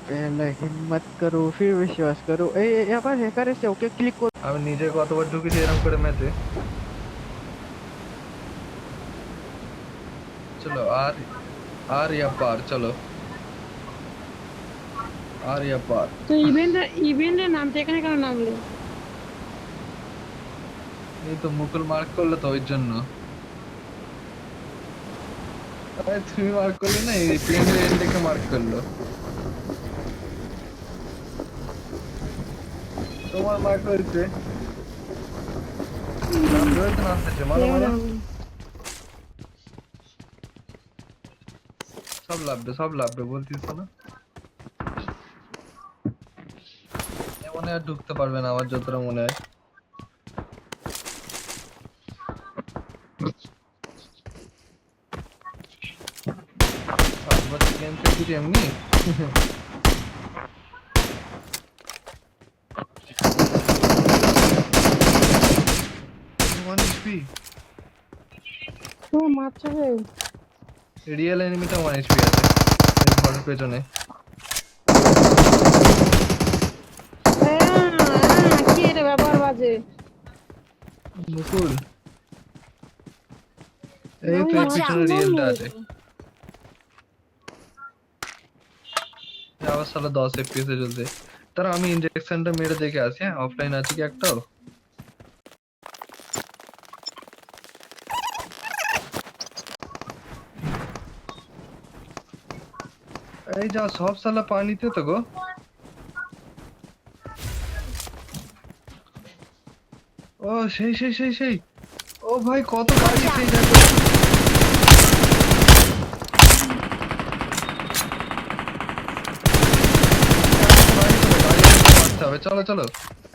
पहले हिम्मत करो फिर विश्वास करो। यहाँ पर हैकर है, ओके क्लिक करो। আমি নিজে কতবার ঢুকেছি এরকম করে ম্যাচে। চলো আর আর ইয়া পার চলো, আর ইয়া পার। তো ইভেন্টের নামটা এখানে কেন নামলে? এই তো মুকুল মার্ক করলো তো ওই জন্য। আরে তুমি মার্ক করলে না, এই প্লেনের এন্ড দেখে মার্ক করলো। তোমার মার্ক হয়েছে, নামতে হয়েছে, নামতেছে, মারো মারো। সব লাভবে বলতিস না। এ মনে হয় আর ঢুকতে পারবে না আমার যতটা মনে হয়। গেম খেলছি এমনি। ওয়ান এইচপি তো মারছে রে। রিয়েল এনিমিটা ওয়ান এইচপি আছে এই ঘরের পেছনে। কি এটা ব্যাপার বাজে? মুকুল এই তো এর পিছনে রিয়েলটা আছে। আবার সালা 10 এফপিএস এ চলছে। তারা আমি ইনজেকশনটা মেরে দেখে আসি, হ্যাঁ অফলাইন আছে কি একটাও। এই যা সব সালা পানিতে তো গো। ও সেই ও ভাই কত গাড়ি সেই দেখো। চলো চলো,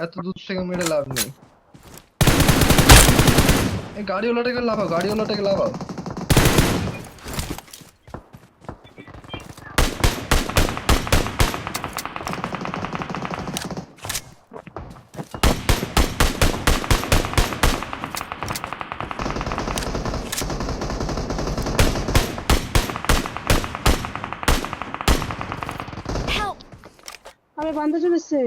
এত দূর থেকে মেরে লাভ নেই। এই গাড়িওয়ালাটাকে লাভাও, গাড়িওয়ালাটাকে লাভাও। আরে বান্ধব চলেছে।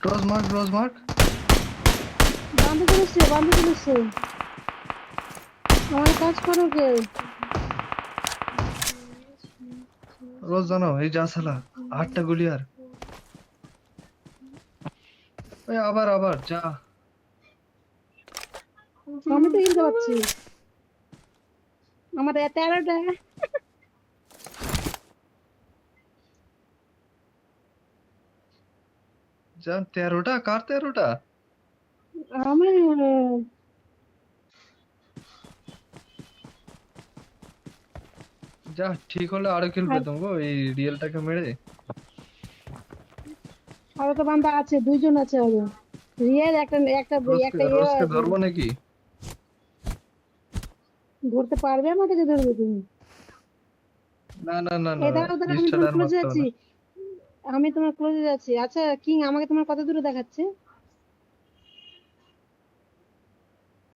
রোজ মার্ক বান্ধব চলেছে। আমার কাজ করো কে? রোজ জানো এই যা সালা 8টা গুলি আর। ওই আবার যা। আমি তো কিনতে পারছি। আমার 13টা। যা 13টা, কার 13টা? আমি যা ঠিক হলে আরো খেলবে তুমি এই রিয়েলটাকে মেরে। আরো তো বান্ধা আছে, 2জন আছে আরো। রিয়েল একটা একটা একটা রোজকে ধরবো নাকি? ধরতে পারবে? আমাদেরকে ধরবে তুমি? না এই দাঁড়াও দাঁড়াও, আমি রিস্টার্ট তোমার আর ক্লোজে মারতে হবে যাচ্ছি। না। আমি তোমার ক্লোজে যাচ্ছি। আচ্ছা কিং, আমাকে তোমার কত দূরে দেখাচ্ছে?